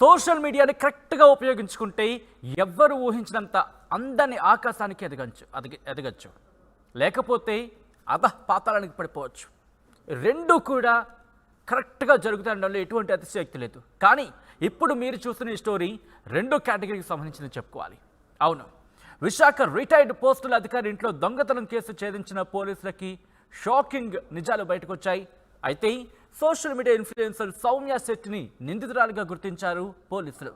Social మీడియాని కరెక్ట్గా ఉపయోగించుకుంటే ఎవ్వరు ఊహించినంత అందని ఆకాశానికి ఎదగచ్చు, లేకపోతే పాతాళానికి పడిపోవచ్చు. రెండు కూడా కరెక్ట్గా జరుగుతుండడంలో ఎటువంటి అతిశయోక్తి లేదు. కానీ ఇప్పుడు మీరు చూస్తున్న ఈ స్టోరీ రెండు కేటగిరీకి సంబంధించింది చెప్పుకోవాలి. అవును, విశాఖ రిటైర్డ్ పోస్టల్ అధికారి ఇంట్లో దొంగతనం కేసు ఛేదించిన పోలీసులకి షాకింగ్ నిజాలు బయటకు వచ్చాయి. అయితే సోషల్ మీడియా ఇన్ఫ్లుయెన్సర్ సౌమ్య శెట్టిని నిందితురాలుగా గుర్తించారు పోలీసులు.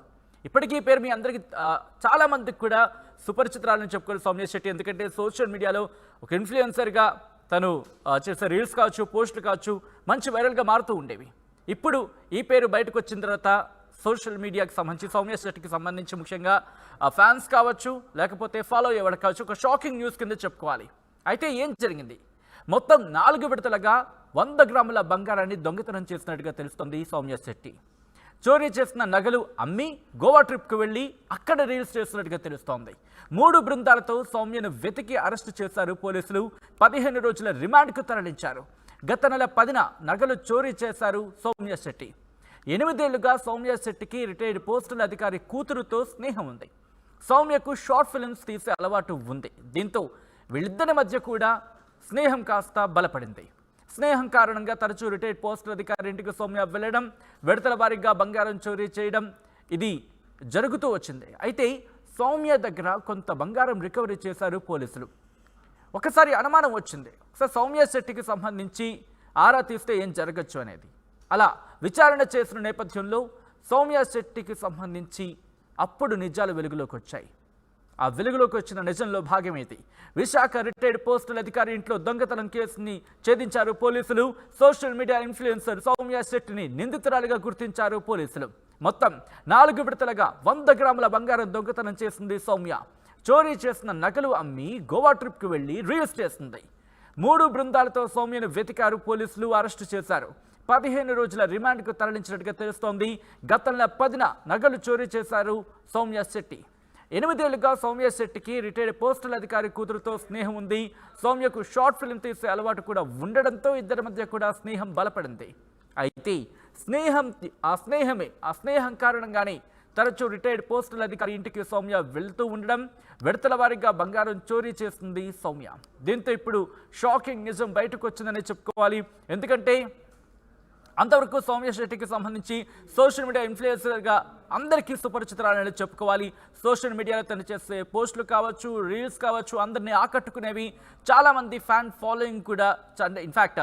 ఇప్పటికీ పేరు మీ అందరికీ చాలా మందికి కూడా సుపరిచితురాలని చెప్పుకోవాలి సౌమ్య శెట్టి. ఎందుకంటే సోషల్ మీడియాలో ఒక ఇన్ఫ్లుయెన్సర్గా తను చేసే రీల్స్ కావచ్చు, పోస్టులు కావచ్చు, మంచి వైరల్గా మారుతూ ఉండేవి. ఇప్పుడు ఈ పేరు బయటకు వచ్చిన తర్వాత సోషల్ మీడియాకి సంబంధించి సౌమ్య శెట్టికి సంబంధించి ముఖ్యంగా ఫ్యాన్స్ కావచ్చు, లేకపోతే ఫాలో అయ్యేవాడు కావచ్చు, ఒక షాకింగ్ న్యూస్ కింద చెప్పుకోవాలి. అయితే ఏం జరిగింది? మొత్తం 4 విడతలుగా 100 గ్రాముల బంగారాన్ని దొంగతనం చేసినట్టుగా తెలుస్తుంది సౌమ్య శెట్టి. చోరీ చేసిన నగలు అమ్మి గోవా ట్రిప్కు వెళ్ళి అక్కడ రీల్స్ చేస్తున్నట్టుగా తెలుస్తోంది. 3 బృందాలతో సౌమ్యను వెతికి అరెస్టు చేశారు పోలీసులు. 15 రోజుల రిమాండ్కు తరలించారు. గత నెల 10న నగలు చోరీ చేశారు సౌమ్య శెట్టి. 8 ఏళ్లుగా సౌమ్య శెట్టికి రిటైర్డ్ పోస్టల్ అధికారి కూతురుతో స్నేహం ఉంది. సౌమ్యకు షార్ట్ ఫిల్మ్స్ తీసే అలవాటు ఉంది. దీంతో వీళ్ళిద్దరి మధ్య కూడా స్నేహం కాస్త బలపడింది. స్నేహం కారణంగా తరచూ రిటైర్డ్ పోస్టల్ అధికారి ఇంటికి సౌమ్య వెళ్ళడం, విడతల వారీగా బంగారం చోరీ చేయడం ఇది జరుగుతూ వచ్చింది. అయితే సౌమ్య దగ్గర కొంత బంగారం రికవరీ చేశారు పోలీసులు. ఒకసారి అనుమానం వచ్చింది, ఒకసారి సౌమ్య శెట్టికి సంబంధించి ఆరా తీస్తే ఏం జరగచ్చు అనేది. అలా విచారణ చేసిన నేపథ్యంలో సౌమ్య శెట్టికి సంబంధించి అప్పుడు నిజాలు వెలుగులోకి వచ్చాయి. ఆ వెలుగులోకి వచ్చిన నిజంలో భాగమేది. విశాఖ రిటైర్డ్ పోస్టల్ అధికారి ఇంట్లో దొంగతనం కేసుని ఛేదించారు పోలీసులు. సోషల్ మీడియా ఇన్ఫ్లుయెన్సర్ సౌమ్య శెట్టిని నిందితురాలిగా గుర్తించారు పోలీసులు. మొత్తం 4 విడతలుగా 100 గ్రాముల బంగారం దొంగతనం చేసింది సౌమ్య. చోరీ చేసిన నగలు అమ్మి గోవా ట్రిప్కు వెళ్లి రీల్స్ చేసింది. 3 బృందాలతో సౌమ్యను వెతికారు పోలీసులు, అరెస్టు చేశారు. 15 రోజుల రిమాండ్కు తరలించినట్టుగా తెలుస్తోంది. గత నెల 10న నగలు చోరీ చేశారు సౌమ్య శెట్టి. 8 ఏళ్లుగా సౌమ్య శెట్టికి రిటైర్డ్ పోస్టల్ అధికారి కూతురుతో స్నేహం ఉంది. సౌమ్యకు షార్ట్ ఫిల్మ్ తీసే అలవాటు కూడా ఉండడంతో ఇద్దరి మధ్య కూడా స్నేహం బలపడింది. అయితే ఆ స్నేహం కారణంగానే తరచూ రిటైర్డ్ పోస్టల్ అధికారి ఇంటికి సౌమ్య వెళ్తూ ఉండడం, విడతల వారీగా బంగారం చోరీ చేస్తుంది సౌమ్య. దీంతో ఇప్పుడు షాకింగ్ నిజం బయటకు వచ్చిందని చెప్పుకోవాలి. ఎందుకంటే అంతవరకు సౌమ్య శెట్టికి సంబంధించి సోషల్ మీడియా ఇన్ఫ్లుయెన్సర్గా అందరికీ సుపరిచితురాలని చెప్పుకోవాలి. సోషల్ మీడియాలో తను చేసే పోస్టులు కావచ్చు, రీల్స్ కావచ్చు, అందరినీ ఆకట్టుకునేవి. చాలామంది ఫ్యాన్ ఫాలోయింగ్ కూడా, ఇన్ఫ్యాక్ట్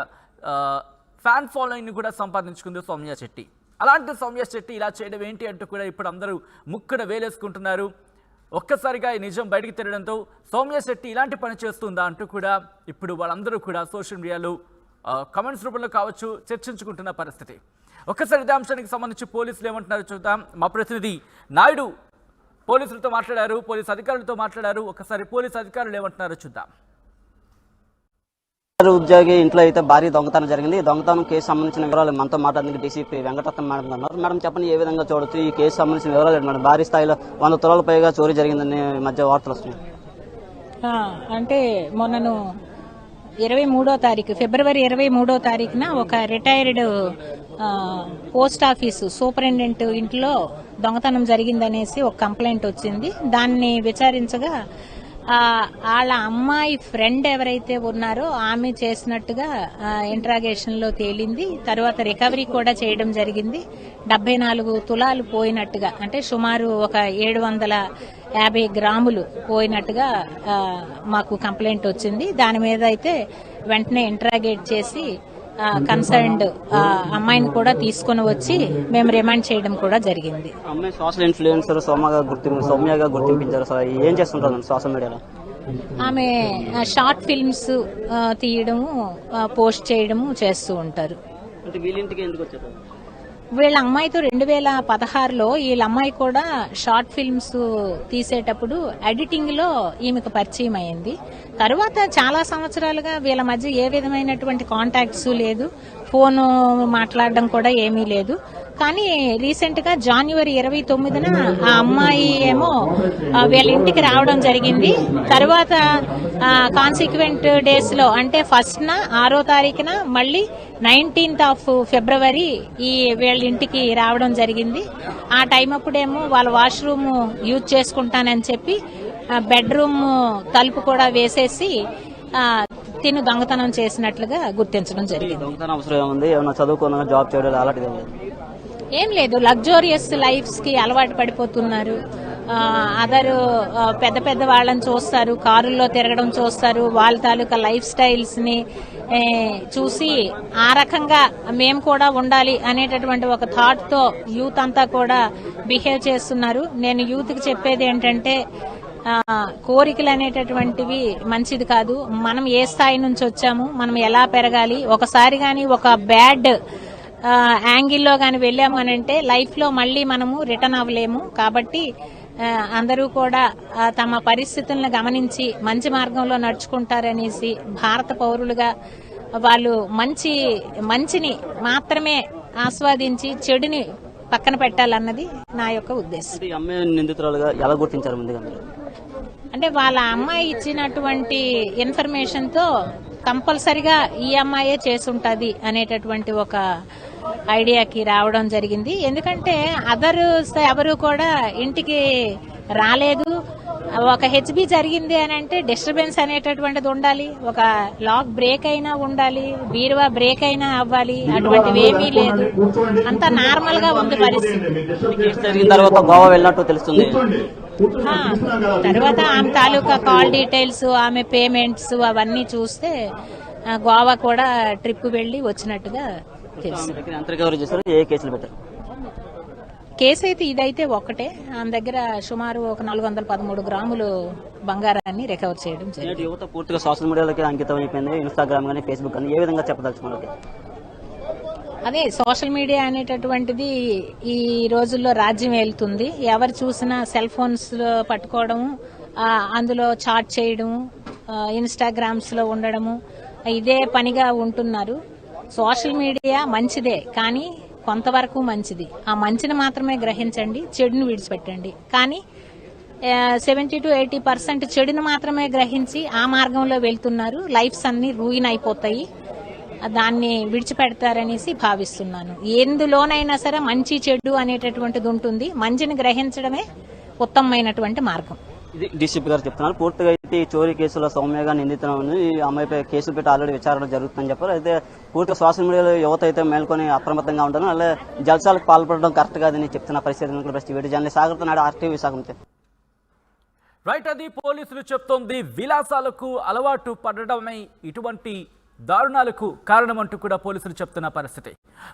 ఫ్యాన్ ఫాలోయింగ్ని కూడా సంపాదించుకుంది సౌమ్య శెట్టి. అలాంటి సౌమ్య శెట్టి ఇలా చేయడం ఏంటి అంటూ కూడా ఇప్పుడు అందరూ ముక్కున వేలేసుకుంటున్నారు. ఒక్కసారిగా ఈ నిజం బయటికి తిరగడంతో సౌమ్య శెట్టి ఇలాంటి పని చేస్తుందా అంటూ కూడా ఇప్పుడు వాళ్ళందరూ కూడా సోషల్ మీడియాలో కమెంట్స్ రూపంలో కావచ్చు చర్చించుకుంటున్న పరిస్థితి. ఒక్కసారి ఇదే అంశానికి సంబంధించి పోలీసులు ఏమంటున్నారో చూద్దాం. మా ప్రతినిధి నాయుడు పోలీసులతో మాట్లాడారు, పోలీసు అధికారులతో మాట్లాడారు. ఒకసారి పోలీసు అధికారులు ఏమంటున్నారో చూద్దాం. ఉద్యోగి ఇంట్లో అయితే భారీ దొంగతనం జరిగింది. ఈ దొంగతనం కేసు సంబంధించిన వివరాలు మనతో మాట్లాడడానికి డీసీపీ వెంకటరత్నం మేడం ఉన్నారు. మేడం చెప్పండి, ఏ విధంగా చూడొచ్చు ఈ కేసు సంబంధించిన వివరాలు ఏంటి మేడం? భారీ స్థాయిలో 100 తులాల పైగా చోరీ జరిగిందని మధ్య వార్తలు వస్తున్నాయి. అంటే మొన్నను ఫిబ్రవరి 23వ తారీఖున ఒక రిటైర్డ్ పోస్ట్ ఆఫీసు సూపరింటెండెంట్ ఇంట్లో దొంగతనం జరిగిందనేసి ఒక కంప్లైంట్ వచ్చింది. దాన్ని విచారించగా వాళ్ళ అమ్మాయి ఫ్రెండ్ ఎవరైతే ఉన్నారో ఆమె చేసినట్టుగా ఇంట్రాగేషన్ లో తేలింది. తర్వాత రికవరీ కూడా చేయడం జరిగింది. 74 తులాలు పోయినట్టుగా, అంటే సుమారు ఒక 750 గ్రాములు పోయినట్టుగా మాకు కంప్లైంట్ వచ్చింది. దాని మీద అయితే వెంటనే ఇంట్రాగేట్ చేసి కన్సర్న్డ్ అమ్మాయిని కూడా తీసుకుని వచ్చి మేము రిమాండ్ చేయడం కూడా జరిగింది. అమ్మాయి సోషల్ ఇన్ఫ్లుయెన్సర్ సౌమ్యగా గుర్తించారు. ఏం చేస్తుంటారు సోషల్ మీడియాలో? ఆమె షార్ట్ ఫిల్మ్స్ తీయడము, పోస్ట్ చేయడము చేస్తూ ఉంటారు. వీళ్ళ అమ్మాయితో 2016లో వీళ్ళ అమ్మాయి కూడా షార్ట్ ఫిల్మ్స్ తీసేటప్పుడు ఎడిటింగ్ లో ఈమెకు పరిచయం అయింది. తర్వాత చాలా సంవత్సరాలుగా వీళ్ళ మధ్య ఏ విధమైనటువంటి కాంటాక్ట్స్ లేదు, ఫోన్ మాట్లాడడం కూడా ఏమీ లేదు. కానీ రీసెంట్ గా జనవరి 29న ఆ అమ్మాయి ఏమో వీళ్ళ ఇంటికి రావడం జరిగింది. తర్వాత కాన్సిక్వెంట్ డేస్ లో అంటే ఫస్ట్ న 6వ తారీఖున మళ్ళీ 19th ఫిబ్రవరి వీళ్ళ ఇంటికి రావడం జరిగింది. ఆ టైం అప్పుడేమో వాళ్ళ వాష్రూమ్ యూజ్ చేసుకుంటానని చెప్పి బెడ్రూమ్ తలుపు కూడా వేసేసి తిను దొంగతనం చేసినట్లుగా గుర్తించడం జరిగింది. దొంగతనం అవసరం ఏముంది? ఏమైనా చదువుకున్నా జాబ్ చేయడం అలాంటిది ఏం లేదు, లగ్జోరియస్ లైఫ్స్ కి అలవాటు పడిపోతున్నారు. అదరు పెద్ద పెద్ద వాళ్ళని చూస్తారు, కారుల్లో తిరగడం చూస్తారు, వాళ్ళ తాలూకా లైఫ్ స్టైల్స్ ని చూసి ఆ రకంగా మేము కూడా ఉండాలి అనేటటువంటి ఒక థాట్ తో యూత్ అంతా కూడా బిహేవ్ చేస్తున్నారు. నేను యూత్ కి చెప్పేది ఏంటంటే కోరికలు అనేటటువంటివి మంచిది కాదు. మనం ఏ స్థాయి నుంచి వచ్చాము, మనం ఎలా పెరగాలి, ఒకసారి గాని ఒక బ్యాడ్ యాంగిల్లో గాని వెళ్ళాము అని అంటే లైఫ్ లో మళ్ళీ మనము రిటర్న్ అవ్వలేము. కాబట్టి అందరూ కూడా తమ పరిస్థితులను గమనించి మంచి మార్గంలో నడుచుకుంటారనేసి భారత పౌరులుగా వాళ్ళు మంచిని మాత్రమే ఆస్వాదించి చెడుని పక్కన పెట్టాలన్నది నా యొక్క ఉద్దేశం. నిందితురాలుగా ఎలా గుర్తించారు ముందుగా? అంటే వాళ్ళ అమ్మాయి ఇచ్చినటువంటి ఇన్ఫర్మేషన్ తో కంపల్సరిగా ఈ అమ్మాయే చేసుంటది అనేటటువంటి ఒక ఐడియాకి రావడం జరిగింది. ఎందుకంటే అదర్స్ ఎవరు కూడా ఇంటికి రాలేదు. ఒక హెచ్బి జరిగింది అని అంటే డిస్టర్బెన్స్ అనేటటువంటిది ఉండాలి, ఒక లాక్ బ్రేక్ అయినా ఉండాలి, బీరువా బ్రేక్ అయినా అవ్వాలి. అటువంటివి ఏమీ లేదు, అంతా నార్మల్ గా ఉంది పరిస్థితి. తర్వాత గోవా వెళ్ళినట్టు తెలుస్తుంది. తర్వాత ఆమె తాలూకా కాల్ డీటెయిల్స్, ఆమె పేమెంట్స్ అవన్నీ చూస్తే గోవా కూడా ట్రిప్ వెళ్లి వచ్చినట్టుగా తెలుసు. కేసు అయితే ఇదైతే ఒక్కటే. ఆమె దగ్గర సుమారు ఒక 413 గ్రాములు బంగారాన్ని రికవర్ చేయడం జరిగింది. యువత పూర్తిగా సోషల్ మీడియాలోకి అంకితం అయిపోయింది. ఇన్స్టాగ్రామ్ గానీ ఫేస్బుక్ కానీ ఏ విధంగా చెప్పదలుచుకున్నారు? అదే సోషల్ మీడియా అనేటటువంటిది ఈ రోజుల్లో రాజ్యం ఏలుతుంది. ఎవరు చూసినా సెల్ ఫోన్స్ పట్టుకోవడం, అందులో చాట్ చేయడం, ఇన్స్టాగ్రామ్స్ లో ఉండడము, ఇదే పనిగా ఉంటున్నారు. సోషల్ మీడియా మంచిదే, కానీ కొంతవరకు మంచిది. ఆ మంచిని మాత్రమే గ్రహించండి, చెడుని విడిచిపెట్టండి. కానీ 70 to 80% చెడుని మాత్రమే గ్రహించి ఆ మార్గంలో వెళ్తున్నారు. లైఫ్స్ అన్ని రూయిన్ అయిపోతాయి. దాన్ని విడిచిపెడతారనేసి భావిస్తున్నాను. ఎందులోనైనా సరే మంచి చెడు అనేటటువంటిది ఉంటుంది. మంచిని గ్రహించడమే ఉత్తమమైనటువంటి మార్గం. ఇది డీసీపీ గారు చెప్తున్నారు. పూర్తిగా అయితే ఈ చోరీ కేసులో సౌమ్యగా నిందితులను ఈ అమ్మాయిపై కేసులు పెట్టి ఆల్రెడీ విచారణ జరుగుతుందని చెప్పారు. అయితే పూర్తిగా సోషల్ మీడియాలో యువత అయితే మేల్కొని అప్రమత్తంగా ఉంటారు. అలాగే జల్సాలకు పాల్పడడం కరెక్ట్ కాదని చెప్తున్న పరిస్థితి. వీటి జర్నలిస్ట్ సాగర్తో నాడు RTV విశాఖ. రైట్, అది పోలీసులు చెప్తోంది. విలాసాలకు అలవాటు పడడమే ఇటువంటి దారుణాలకు కారణమంటూ కూడా పోలీసులు చెప్తున్న పరిస్థితి.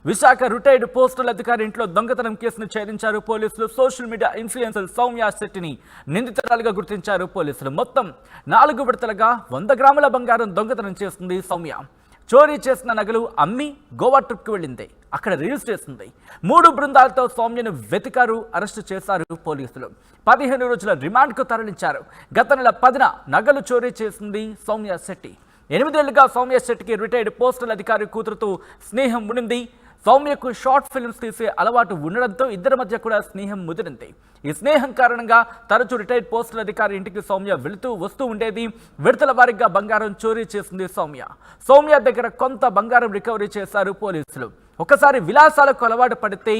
విశాఖ రిటైర్డ్ పోస్టల్ అధికారి ఇంట్లో దొంగతనం కేసును ఛేదించారు పోలీసులు. సోషల్ మీడియా ఇన్ఫ్లుయెన్సర్ సౌమ్య శెట్టిని నిందితురాలుగా గుర్తించారు పోలీసులు. మొత్తం 4 విడతలుగా 100 గ్రాముల బంగారం దొంగతనం చేస్తుంది సౌమ్య. చోరీ చేసిన నగలు అమ్మి గోవా ట్రిప్కి వెళ్ళింది, అక్కడ రిలీజ్ చేసింది. 3 బృందాలతో సౌమ్యను వెతికారు, అరెస్టు చేశారు పోలీసులు. 15 రోజుల రిమాండ్కు తరలించారు. గత నెల 10న నగలు చోరీ చేసింది సౌమ్య శెట్టి. 8 ఏళ్లుగా సౌమ్య శెట్టికి రిటైర్డ్ పోస్టల్ అధికారి కూతురుతో స్నేహం ఉండింది. సౌమ్యకు షార్ట్ ఫిల్మ్స్ తీసే అలవాటు ఉండడంతో ఇద్దరి మధ్య కూడా స్నేహం ముదిరింది. ఈ స్నేహం కారణంగా తరచూ రిటైర్డ్ పోస్టల్ అధికారి ఇంటికి సౌమ్య వెళుతూ వస్తూ ఉండేది. విడతల వారీగా బంగారం చోరీ చేసింది సౌమ్య. సౌమ్య దగ్గర కొంత బంగారం రికవరీ చేశారు పోలీసులు. ఒకసారి విలాసాలకు అలవాటు పడితే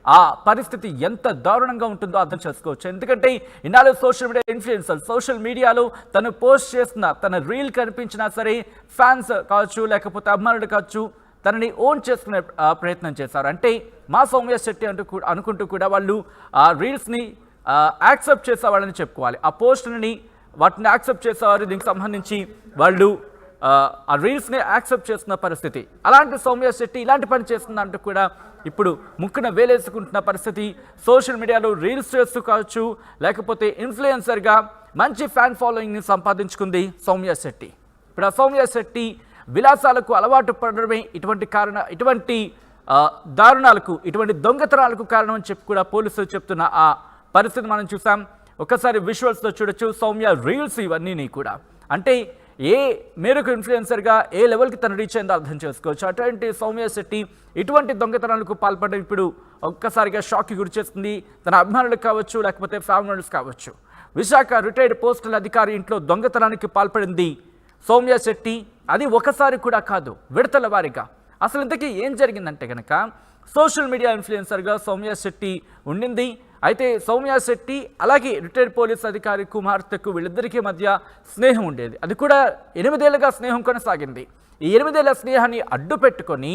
ఆ పరిస్థితి ఎంత దారుణంగా ఉంటుందో అర్థం చేసుకోవచ్చు. ఎందుకంటే ఇన్నాళ్ళు సోషల్ మీడియా ఇన్ఫ్లుయెన్సర్ సోషల్ మీడియాలో తను పోస్ట్ చేసిన తన రీల్ కనిపించినా సరే ఫ్యాన్స్ కావచ్చు, లేకపోతే అభిమానులు కావచ్చు, తనని ఓన్ చేసుకునే ప్రయత్నం చేశారు. అంటే మా సౌమ్య శెట్టి అనుకుంటూ కూడా వాళ్ళు ఆ రీల్స్ని యాక్సెప్ట్ చేసేవాళ్ళని చెప్పుకోవాలి. ఆ పోస్ట్ని వాటిని యాక్సెప్ట్ చేసేవారు. దీనికి సంబంధించి వాళ్ళు ఆ రీల్స్ని యాక్సెప్ట్ చేస్తున్న పరిస్థితి. అలాంటి సౌమ్య శెట్టి ఇలాంటి పని చేస్తుందంటూ కూడా ఇప్పుడు ముక్కున వేలేసుకుంటున్న పరిస్థితి. సోషల్ మీడియాలో రీల్స్ చేస్తూ కావచ్చు, లేకపోతే ఇన్ఫ్లుయెన్సర్గా మంచి ఫ్యాన్ ఫాలోయింగ్ని సంపాదించుకుంది సౌమ్య శెట్టి. ఇప్పుడు ఆ సౌమ్య శెట్టి విలాసాలకు అలవాటు పడడమే ఇటువంటి దారుణాలకు, ఇటువంటి దొంగతనాలకు కారణం అని చెప్పి కూడా పోలీసులు చెప్తున్న ఆ పరిస్థితి మనం చూసాం. ఒకసారి విజువల్స్తో చూడొచ్చు సౌమ్య రీల్స్ ఇవన్నీ కూడా. అంటే ఏ మేరకు ఇన్ఫ్లుయెన్సర్గా ఏ లెవెల్కి తను రీచ్ అయిందో అర్థం చేసుకోవచ్చు. అటువంటి సౌమ్య శెట్టి ఇటువంటి దొంగతనాలకు పాల్పడడం ఇప్పుడు ఒక్కసారిగా షాక్కి గురి చేస్తుంది. తన అభిమానులకు కావచ్చు, లేకపోతే ఫ్యామిలీ మెంబర్స్ కావచ్చు. విశాఖ రిటైర్డ్ పోస్టల్ అధికారి ఇంట్లో దొంగతనానికి పాల్పడింది సౌమ్య శెట్టి. అది ఒకసారి కూడా కాదు, విడతల వారీగా. అసలు ఇంతకీ ఏం జరిగిందంటే కనుక సోషల్ మీడియా ఇన్ఫ్లుయెన్సర్గా సౌమ్య శెట్టి ఉండింది. అయితే సౌమ్య శెట్టి అలాగే రిటైర్డ్ పోలీస్ అధికారి కుమార్తెకు వీళ్ళిద్దరికీ మధ్య స్నేహం ఉండేది. అది కూడా 8 ఏళ్ళుగా స్నేహం కొనసాగింది. ఈ 8 ఏళ్ల స్నేహాన్ని అడ్డు పెట్టుకొని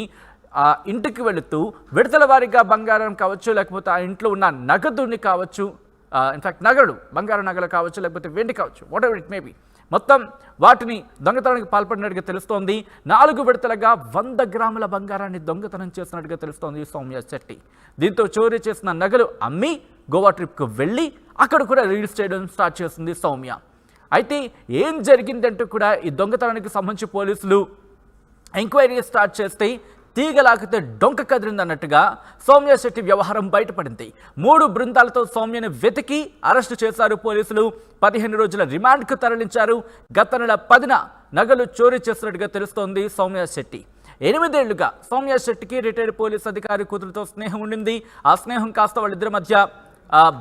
ఆ ఇంటికి వెళుతూ విడతల వారీగా బంగారం కావచ్చు, లేకపోతే ఆ ఇంట్లో ఉన్న నగదుని కావచ్చు, ఇన్ఫ్యాక్ట్ నగలు, బంగారు నగలు కావచ్చు, లేకపోతే వెండి కావచ్చు, what ever it may be, మొత్తం వాటిని దొంగతనానికి పాల్పడినట్టుగా తెలుస్తోంది. 4 విడతలుగా 100 గ్రాముల బంగారాన్ని దొంగతనం చేసినట్టుగా తెలుస్తోంది సౌమ్య శెట్టి. దీంతో చోరీ చేసిన నగలు అమ్మి గోవా ట్రిప్కు వెళ్ళి అక్కడ కూడా రీల్స్ చేయడం స్టార్ట్ చేసింది సౌమ్య. అయితే ఏం జరిగిందంటూ కూడా ఈ దొంగతనానికి సంబంధించి పోలీసులు ఎంక్వైరీ స్టార్ట్ చేస్తే తీగలాగితే డొంక కదిరిందన్నట్టుగా సౌమ్య శెట్టి వ్యవహారం బయటపడింది. 3 బృందాలతో సౌమ్యను వెతికి అరెస్టు చేశారు పోలీసులు. 15 రోజుల రిమాండ్కు తరలించారు. గత నెల 10న నగలు చోరీ చేసినట్టుగా తెలుస్తోంది సౌమ్య శెట్టి. 8 ఏళ్లుగా సౌమ్య శెట్టికి రిటైర్డ్ పోలీస్ అధికారి కూతురుతో స్నేహం ఉండింది. ఆ స్నేహం కాస్త వాళ్ళిద్దరి మధ్య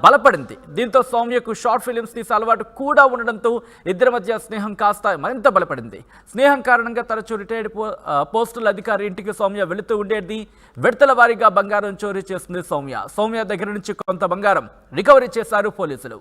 బలపడింది. దీంతో సౌమ్యకు షార్ట్ ఫిలిమ్స్ తీసే అలవాటు కూడా ఉండడంతో ఇద్దరి మధ్య స్నేహం కాస్త మరింత బలపడింది. స్నేహం కారణంగా తరచూ రిటైర్డ్ పోస్టల్ అధికారి ఇంటికి సౌమ్య వెళుతూ ఉండేది. విడతల వారీగా బంగారం చోరీ చేస్తుంది సౌమ్య. సౌమ్య దగ్గర నుంచి కొంత బంగారం రికవరీ చేశారు పోలీసులు.